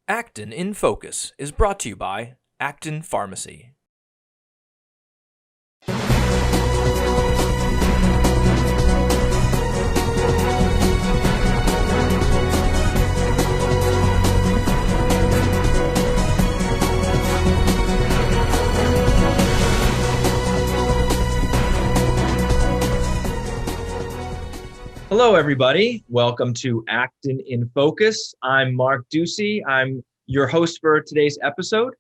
Acton in Focus is brought to you by Acton Pharmacy. Hello, everybody. Welcome to Acton in Focus. I'm Marc Duci. I'm your host for today's episode,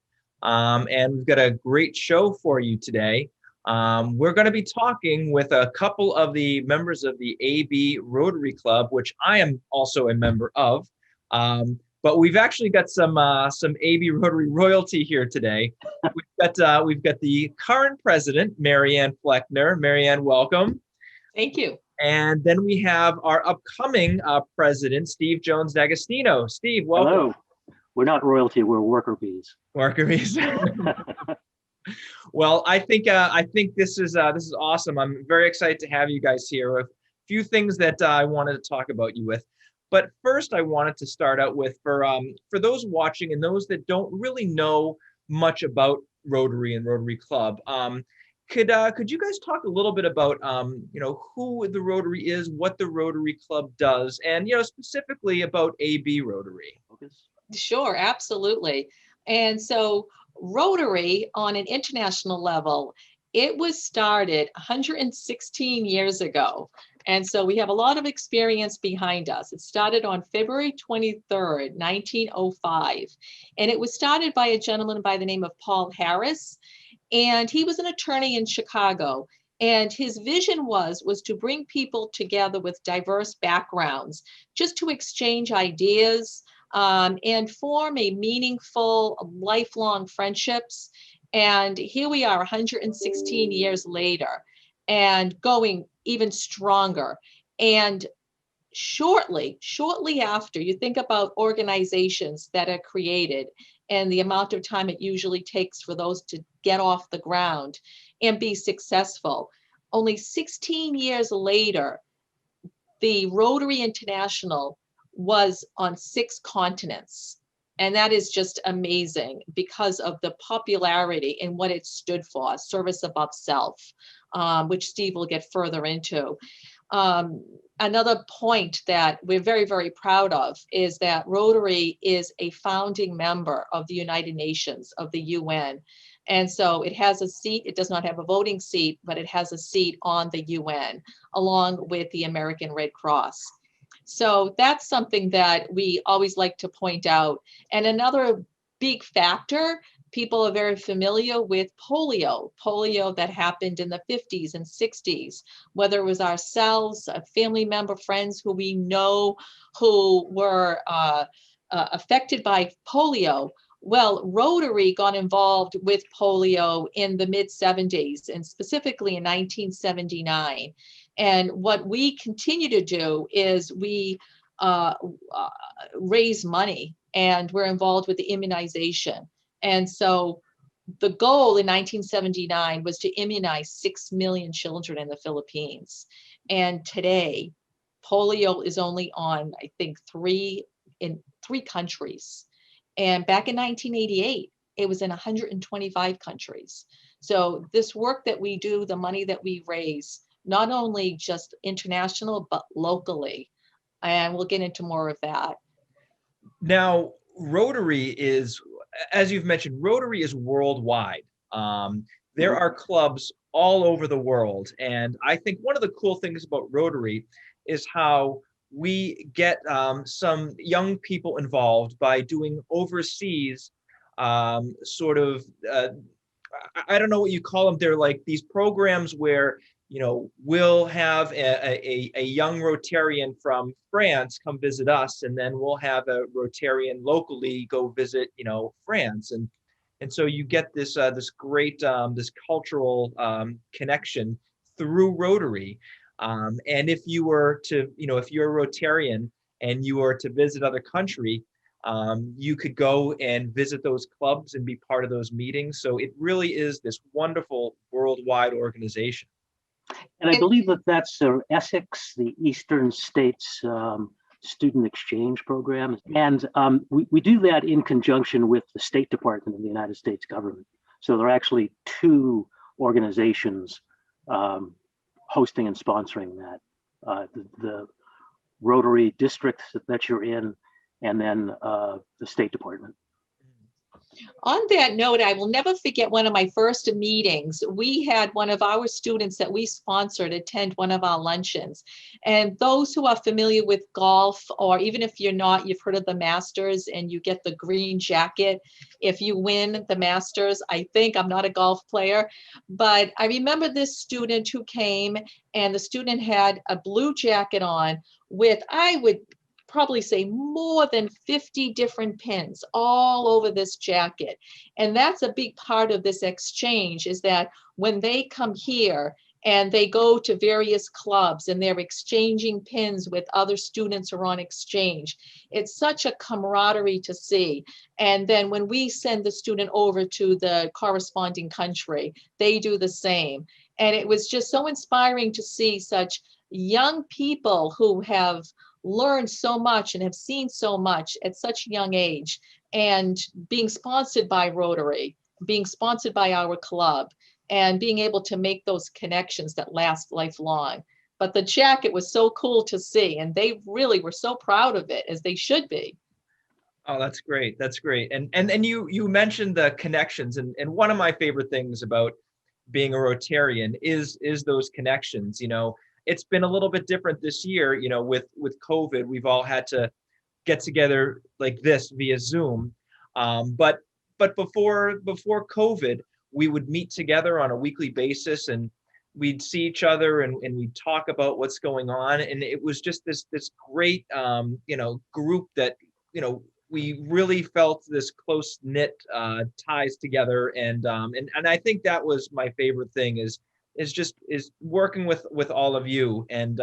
and we've got a great show for you today. We're going to be talking with a couple of the members of the AB Rotary Club, which I am also a member of. But we've actually got some AB Rotary royalty here today. We've got the current president, Marianne Fleckner. Marianne, welcome. Thank you. And then we have our upcoming president, Steve Jones D'Agostino. Steve, welcome. Hello. We're not royalty, we're worker bees. Worker bees. Well, I think this is awesome. I'm very excited to have you guys here. A few things that I wanted to talk about you with. But first, I wanted to start out with for those watching and those that don't really know much about Rotary and Rotary Club. Could you guys talk a little bit about who the Rotary is, what the Rotary Club does, and specifically about AB Rotary? Sure, absolutely. And so Rotary on an international level, it was started 116 years ago. And so we have a lot of experience behind us. It started on February 23rd, 1905. And it was started by a gentleman by the name of Paul Harris. And he was an attorney in Chicago. And his vision was to bring people together with diverse backgrounds, just to exchange ideas and form a meaningful, lifelong friendships. And here we are 116 years later and going even stronger. And shortly after, you think about organizations that are created and the amount of time it usually takes for those to get off the ground and be successful. Only 16 years later, the Rotary International was on 6 continents. And that is just amazing because of the popularity and what it stood for, service above self, which Steve will get further into. Another point that we're very, very proud of is that Rotary is a founding member of the United Nations, of the UN. And so it has a seat, it does not have a voting seat, but it has a seat on the UN, along with the American Red Cross. So that's something that we always like to point out. And another big factor, people are very familiar with polio that happened in the 50s and 60s, whether it was ourselves, a family member, friends who we know who were affected by polio. Well, Rotary got involved with polio in the mid 70s and specifically in 1979. And what we continue to do is we raise money and we're involved with the immunization. And so the goal in 1979 was to immunize 6 million children in the Philippines. And today, polio is only on, I think, in three countries. And back in 1988, it was in 125 countries. So this work that we do, the money that we raise, not only just international, but locally. And we'll get into more of that. Now, Rotary is, as you've mentioned, Rotary is worldwide. There are clubs all over the world. And I think one of the cool things about Rotary is how we get some young people involved by doing overseas I don't know what you call them. They're like these programs where, we'll have a young Rotarian from France come visit us, and then we'll have a Rotarian locally go visit, France. And so you get this great, this cultural connection through Rotary. And if you were to, if you're a Rotarian and you were to visit other country, you could go and visit those clubs and be part of those meetings. So it really is this wonderful worldwide organization. And I believe that's Essex, the eastern states, student exchange programs. And we do that in conjunction with the State Department of the United States government. So there are actually two organizations hosting and sponsoring that. The Rotary district that you're in, and then the State Department. On that note, I will never forget one of my first meetings. We had one of our students that we sponsored attend one of our luncheons. And those who are familiar with golf, or even if you're not, you've heard of the Masters and you get the green jacket if you win the Masters. I think, I'm not a golf player, but I remember this student who came, and the student had a blue jacket on with, I would probably say, more than 50 different pins all over this jacket. And that's a big part of this exchange, is that when they come here and they go to various clubs and they're exchanging pins with other students who are on exchange, it's such a camaraderie to see. And then when we send the student over to the corresponding country, they do the same. And it was just so inspiring to see such young people who have learned so much and have seen so much at such a young age, and being sponsored by Rotary, being sponsored by our club, and being able to make those connections that last lifelong. But the jacket was so cool to see, and they really were so proud of it, as they should be. Oh, that's great. That's great. And you mentioned the connections, and one of my favorite things about being a Rotarian is those connections. You know, it's been a little bit different this year, you know, with COVID. We've all had to get together like this via Zoom. But before COVID, we would meet together on a weekly basis, and we'd see each other, and we'd talk about what's going on. And it was just this great, you know, group that, you know, we really felt this close knit ties together. And I think that was my favorite thing, is working with all of you, and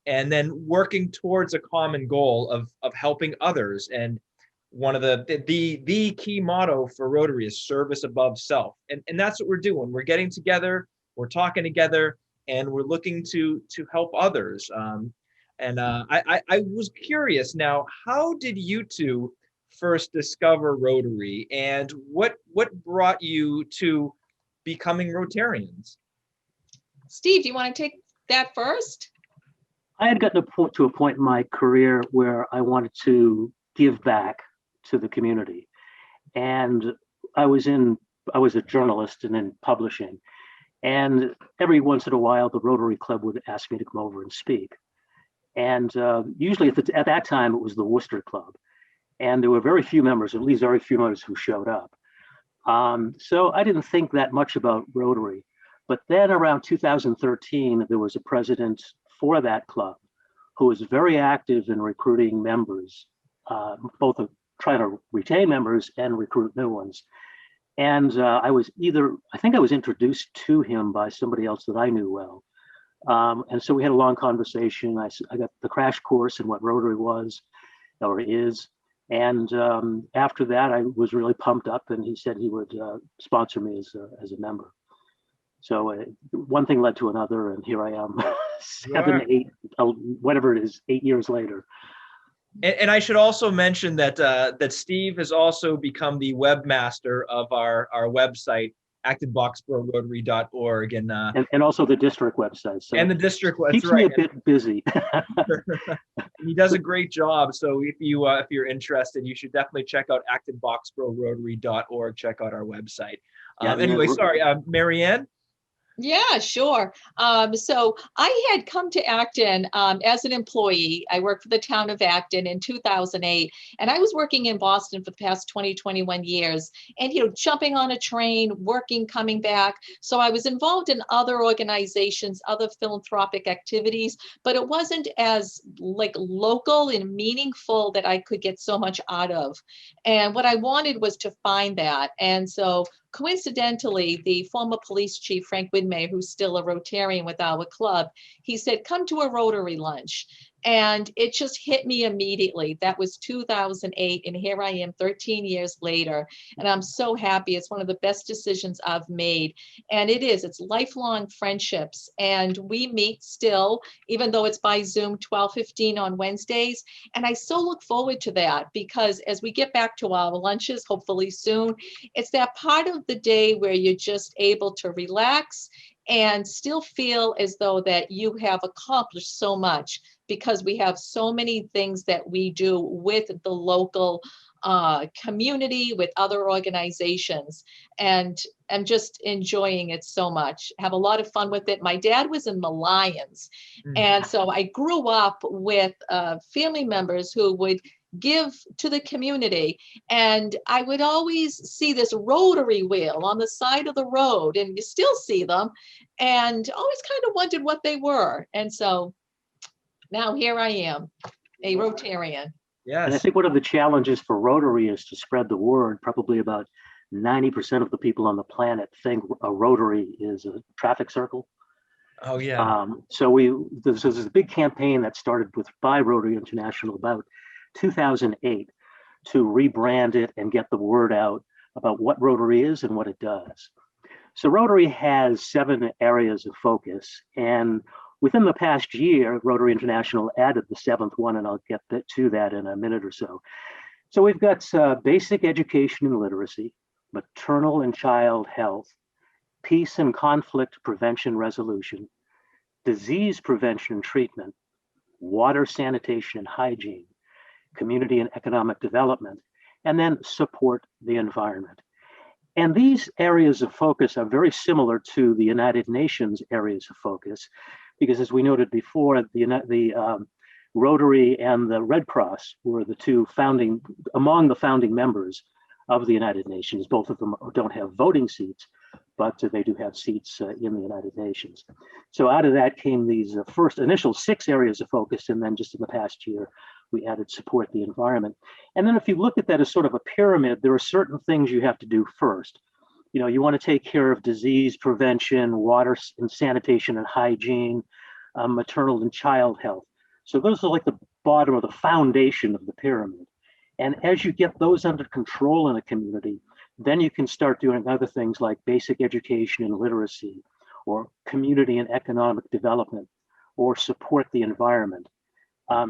then working towards a common goal of helping others. And one of the key motto for Rotary is service above self. And that's what we're doing. We're getting together, we're talking together, and we're looking to help others. I was curious now, how did you two first discover Rotary, and what brought you to becoming Rotarians? Steve, do you want to take that first? I had gotten to a point in my career where I wanted to give back to the community. And I was a journalist and in publishing. And every once in a while, the Rotary Club would ask me to come over and speak. And usually at that time, it was the Worcester Club. And there were very few members, at least very few members, who showed up. So I didn't think that much about Rotary. But then around 2013, there was a president for that club who was very active in recruiting members, both trying to retain members and recruit new ones. And I think I was introduced to him by somebody else that I knew well. And so we had a long conversation. I got the crash course in what Rotary was or is. And after that, I was really pumped up, and he said he would sponsor me as a member. So one thing led to another, and here I am, 7, 8, whatever it is, 8 years later. And I should also mention that Steve has also become the webmaster of our website, Acton-Boxborough-Rotary.org, and also the district website. So and the district website keeps me a bit busy. He does a great job. So if you're interested, you should definitely check out Acton-Boxborough-Rotary.org. Check out our website. Anyway, sorry, Marianne. Yeah, sure. So I had come to Acton as an employee. I worked for the town of Acton in 2008, and I was working in Boston for the past 21 years, and, jumping on a train, working, coming back. So I was involved in other organizations, other philanthropic activities, but it wasn't as local and meaningful that I could get so much out of. And what I wanted was to find that. And so coincidentally, the former police chief, Frank Widmay, who's still a Rotarian with our club, he said, come to a Rotary lunch. And it just hit me immediately. That was 2008, and here I am 13 years later, and I'm so happy. It's one of the best decisions I've made. And it's lifelong friendships, and we meet still, even though it's by Zoom, 12:15 on Wednesdays. And I so look forward to that, because as we get back to our lunches, hopefully soon, it's that part of the day where you're just able to relax and still feel as though that you have accomplished so much, because we have so many things that we do with the local community, with other organizations, and I'm just enjoying it so much. Have a lot of fun with it. My dad was in the Lions, and so I grew up with family members who would give to the community, and I would always see this rotary wheel on the side of the road, and you still see them, and always kind of wondered what they were. And so now here I am, a Rotarian. Yes. And I think one of the challenges for Rotary is to spread the word. Probably about 90% of the people on the planet think a Rotary is a traffic circle. Oh, yeah. So there's a big campaign that started by Rotary International about 2008 to rebrand it and get the word out about what Rotary is and what it does. So Rotary has 7 areas of focus, and within the past year, Rotary International added the 7th one, and I'll get to that in a minute or so. So we've got basic education and literacy, maternal and child health, peace and conflict prevention resolution, disease prevention and treatment, water, sanitation and hygiene, community and economic development, and then support the environment. And these areas of focus are very similar to the United Nations areas of focus, because as we noted before, the Rotary and the Red Cross were the two among the founding members of the United Nations. Both of them don't have voting seats, but they do have seats in the United Nations. So out of that came these first initial 6 areas of focus, and then just in the past year, we added support the environment. And then if you look at that as sort of a pyramid, there are certain things you have to do first. You know, you want to take care of disease prevention, water and sanitation and hygiene, maternal and child health. So those are like the bottom or the foundation of the pyramid. And as you get those under control in a community, then you can start doing other things like basic education and literacy, or community and economic development, or support the environment.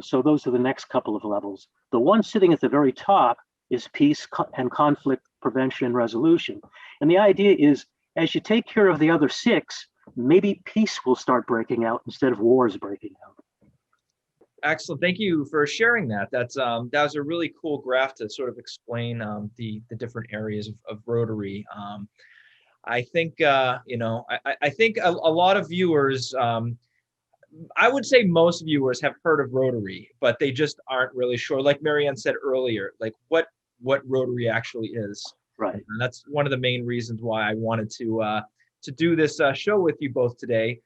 So those are the next couple of levels. The one sitting at the very top is peace and conflict prevention and resolution. And the idea is, as you take care of the other 6, maybe peace will start breaking out instead of wars breaking out. Excellent. Thank you for sharing that. That was a really cool graph to sort of explain the different areas of Rotary. I think I think a lot of viewers, I would say most viewers have heard of Rotary, but they just aren't really sure. Like Marianne said earlier, like what Rotary actually is. Right. And that's one of the main reasons why I wanted to do this show with you both today.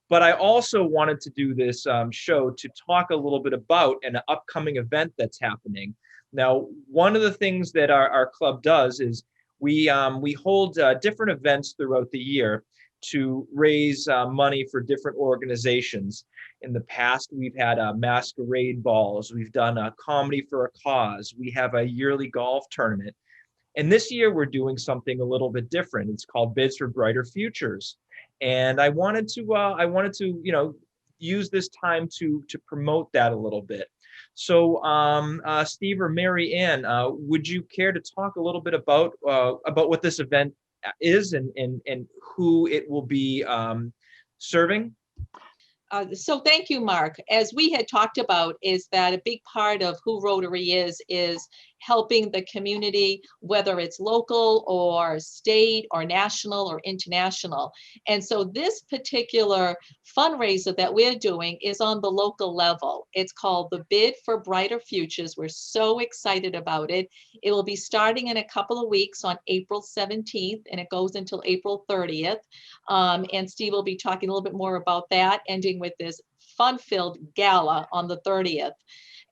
But I also wanted to do this show to talk a little bit about an upcoming event that's happening. Now, one of the things that our club does is we hold different events throughout the year to raise money for different organizations. In the past, we've had masquerade balls. We've done a comedy for a cause. We have a yearly golf tournament. And this year, we're doing something a little bit different. It's called Bids for Brighter Futures. And I wanted to use this time to promote that a little bit. So Steve or Marianne, would you care to talk a little bit about what this event is and who it will be serving? So thank you, Mark. As we had talked about, is that a big part of who Rotary is helping the community, whether it's local or state or national or international. And so this particular fundraiser that we're doing is on the local level. It's called the Bid for Brighter Futures. We're so excited about it. It will be starting in a couple of weeks on April 17th, and it goes until April 30th. And Steve will be talking a little bit more about that, ending with this fun-filled gala on the 30th.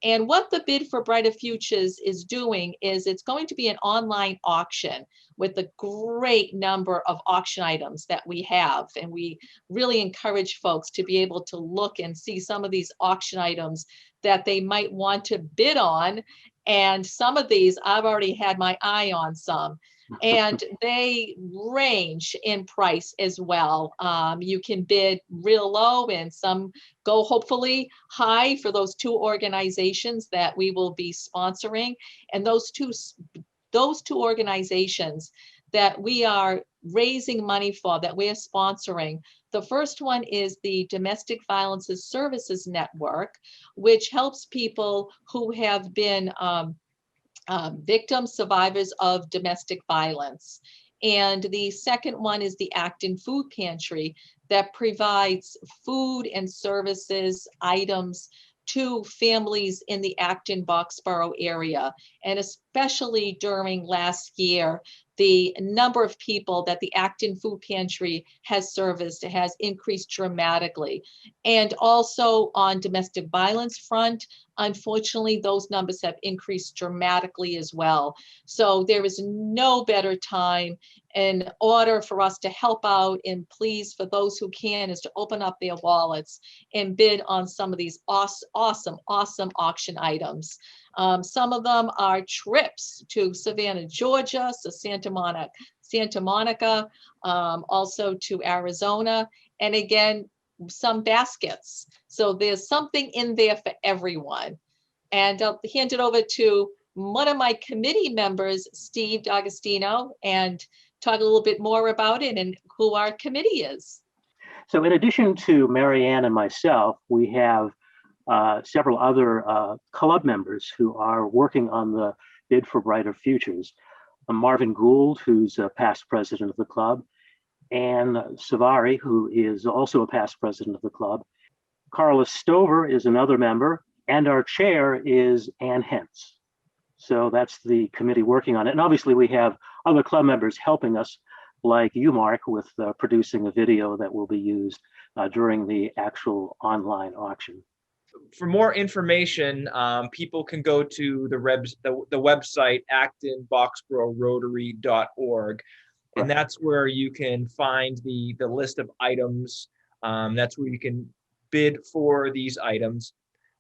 And what the Bid for Brighter Futures is doing is it's going to be an online auction with a great number of auction items that we have. And we really encourage folks to be able to look and see some of these auction items that they might want to bid on. And some of these, I've already had my eye on some. And they range in price as well. You can bid real low and some go hopefully high for those two organizations that we will be sponsoring. And those two organizations that we are raising money for, that we are sponsoring. The first one is the Domestic Violence Services Network, which helps people who have been victims, survivors of domestic violence. And the second one is the Acton Food Pantry that provides food and services items to families in the Acton-Boxborough area. And especially during last year, the number of people that the Acton Food Pantry has serviced has increased dramatically. And also on domestic violence front, unfortunately, those numbers have increased dramatically as well. So there is no better time in order for us to help out, and please, for those who can, is to open up their wallets and bid on some of these awesome auction items. Some of them are trips to Savannah, Georgia, so Santa Monica, also to Arizona, and again, some baskets. So there's something in there for everyone. And I'll hand it over to one of my committee members, Steve D'Agostino, and talk a little bit more about it and who our committee is. So in addition to Marianne and myself, we have several other club members who are working on the Bid for Brighter Futures. Marvin Gould, who's a past president of the club, Anne Savari, who is also a past president of the club. Carla Stover is another member, and our chair is Anne Hentz. So that's the committee working on it. And obviously we have other club members helping us, like you, Mark, with producing a video that will be used during the actual online auction. For more information, people can go to the website acton-boxboroughrotary.org, and that's where you can find the list of items. That's where you can bid for these items.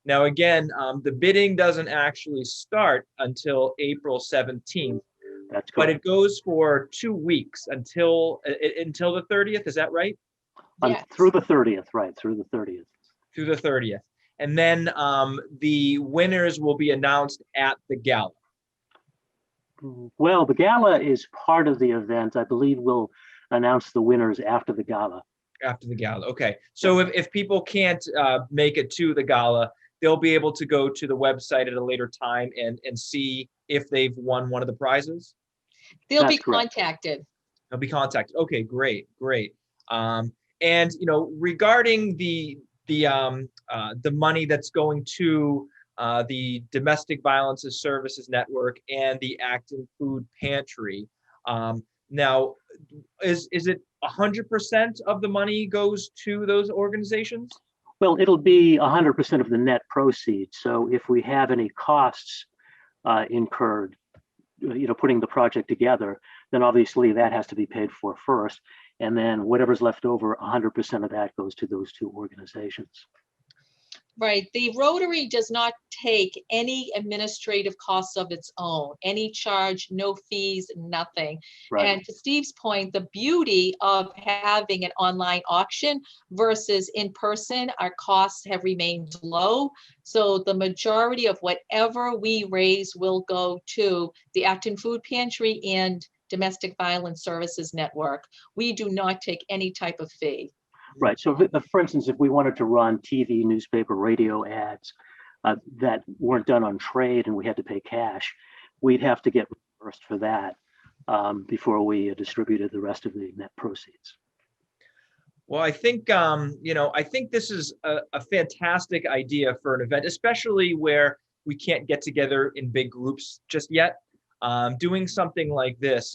Now, again, the bidding doesn't actually start until April 17th, but it goes for 2 weeks until the 30th. Is that right? Yes. Through the 30th, right? Through the 30th. Through the 30th. And then the winners will be announced at the gala. Well, the gala is part of the event. I believe we'll announce the winners after the gala. After the gala, okay. So if people can't make it to the gala, they'll be able to go to the website at a later time and see if they've won one of the prizes? They'll be contacted. They'll be contacted. Okay, great. And regarding the money that's going to the Domestic Violence Services Network and the Acton Food Pantry, now is it 100% of the money goes to those organizations? Well, it'll be 100% of the net proceeds. So if we have any costs incurred, putting the project together, then obviously that has to be paid for first. And then whatever's left over, 100% of that goes to those two organizations. Right. The Rotary does not take any administrative costs of its own, any charge, no fees, nothing. Right. And to Steve's point, the beauty of having an online auction versus in person, our costs have remained low. So the majority of whatever we raise will go to the Acton Food Pantry and Domestic Violence Services Network. We do not take any type of fee. Right. So, for instance, if we wanted to run TV, newspaper, radio ads that weren't done on trade and we had to pay cash, we'd have to get reimbursed for that before we distributed the rest of the net proceeds. Well, I think I think this is a fantastic idea for an event, especially where we can't get together in big groups just yet. Doing something like this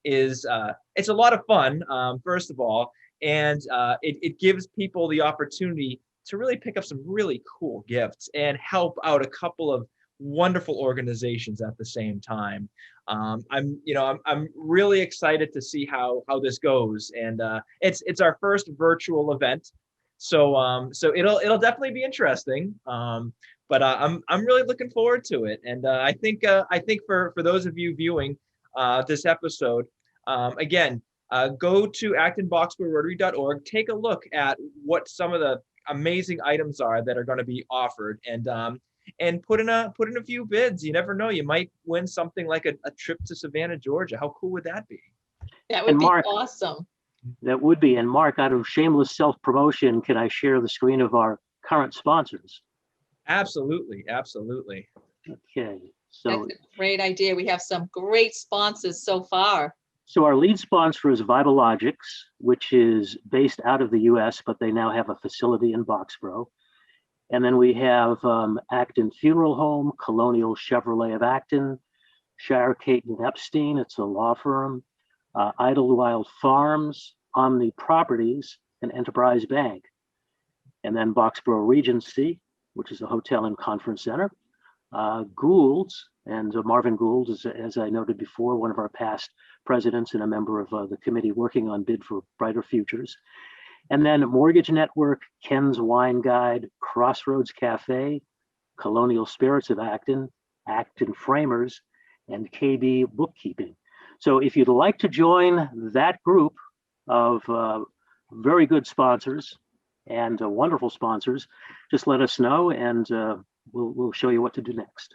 is it's a lot of fun, first of all. And it gives people the opportunity really pick up some really cool gifts and help out a couple of wonderful organizations at the same time. I'm really excited to see how this goes, and it's our first virtual event, so it'll definitely be interesting. But I'm really looking forward to it, and I think for those of you viewing this episode, again, go to actonboxboroughRotary.org, take a look at what some of the amazing items are that are going to be offered, and put in a few bids. You never know, you might win something like a trip to Savannah, Georgia. How cool would that be? That would be awesome. That would be. And Mark, out of shameless self-promotion, can I share the screen of our current sponsors? Absolutely, absolutely. Okay, so That's a great idea. We have some great sponsors so far. So our lead sponsor is Vibalogics, which is based out of the US, but they now have a facility in Boxborough. And then we have Acton Funeral Home, Colonial Chevrolet of Acton, Shire Caton Epstein, it's a law firm, Idlewild Farms, Omni Properties, and Enterprise Bank. And then Boxborough Regency, which is a hotel and conference center, Gould's, and Marvin Gould is, as I noted before, one of our past presidents and a member of the committee working on Bid for Brighter Futures. And then Mortgage Network, Ken's Wine Guide, Crossroads Cafe, Colonial Spirits of Acton, Acton Framers, and KB Bookkeeping. So if you'd like to join that group of very good sponsors and wonderful sponsors, just let us know, and we'll show you what to do next.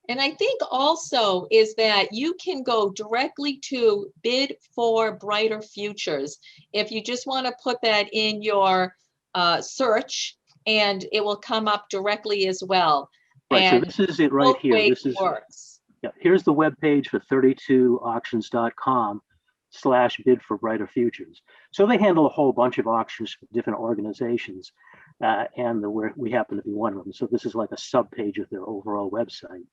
And I think also is that you can go directly to Bid for Brighter Futures. If you just want to put that in your search, and it will come up directly as well. Right, and so this is it right here. This is works. Yeah, here's the web page for 32auctions.com/Bid for Brighter Futures. So they handle a whole bunch of auctions for different organizations, and we happen to be one of them. So this is like a sub page of their overall website.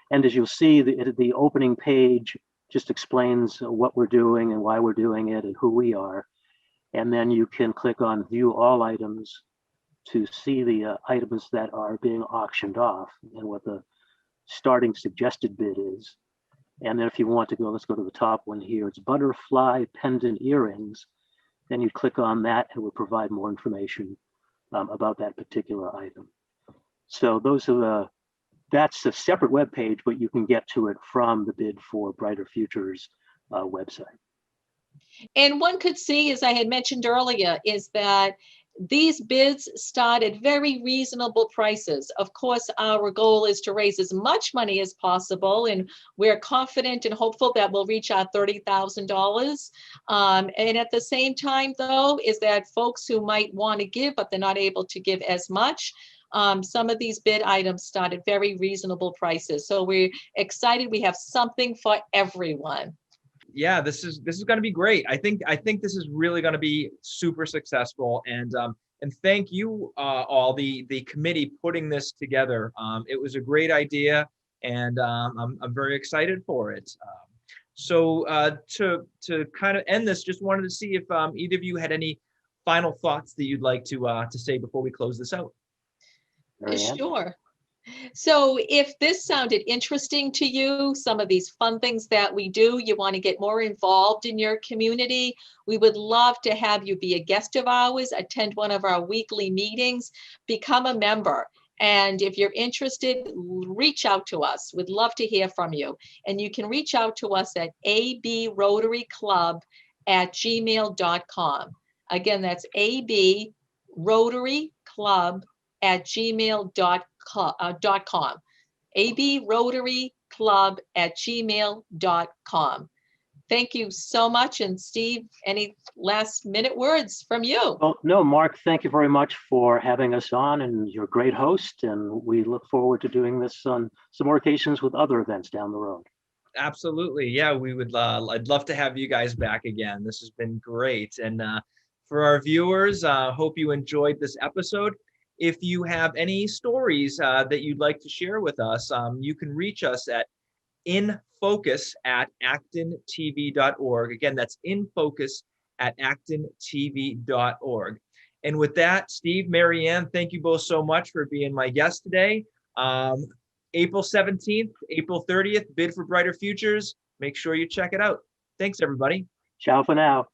And as you'll see, the opening page just explains what we're doing and why we're doing it and who we are. And then you can click on View All Items to see the items that are being auctioned off and what the starting suggested bid is. And then if you want to go, let's go to the top one here. It's butterfly pendant earrings. Then you click on that and it will provide more information about that particular item. So those are that's a separate web page, but you can get to it from the Bid for Brighter Futures website. And one could see, as I had mentioned earlier, is that these bids start at very reasonable prices. Of course, our goal is to raise as much money as possible, and we're confident and hopeful that we'll reach our $30,000. And at the same time, though, is that folks who might want to give, but they're not able to give as much, some of these bid items start at very reasonable prices. So we're excited. We have something for everyone. Yeah, this is going to be great. I think this is really going to be super successful, and thank you all, the committee putting this together. It was a great idea, and I'm very excited for it. So to kind of end this, just wanted to see if either of you had any final thoughts that you'd like to say before we close this out. Marianne? Sure. So if this sounded interesting to you, some of these fun things that we do, you want to get more involved in your community, we would love to have you be a guest of ours, attend one of our weekly meetings, become a member. And if you're interested, reach out to us. We'd love to hear from you. And you can reach out to us at abrotaryclub@gmail.com. Again, that's abrotaryclub@gmail.com. abrotaryclub@gmail.com. Thank you so much. And Steve, any last minute words from you? Well, no, Mark, thank you very much for having us on, and you're a great host, and we look forward to doing this on some more occasions with other events down the road. Absolutely. Yeah, we would. I'd love to have you guys back again. This has been great. And for our viewers, hope you enjoyed this episode. If you have any stories that you'd like to share with us, you can reach us at infocus@actontv.org. Again, that's infocus@actontv.org. And with that, Steve, Marianne, thank you both so much for being my guest today. April 17th, April 30th, Bid for Brighter Futures. Make sure you check it out. Thanks, everybody. Ciao for now.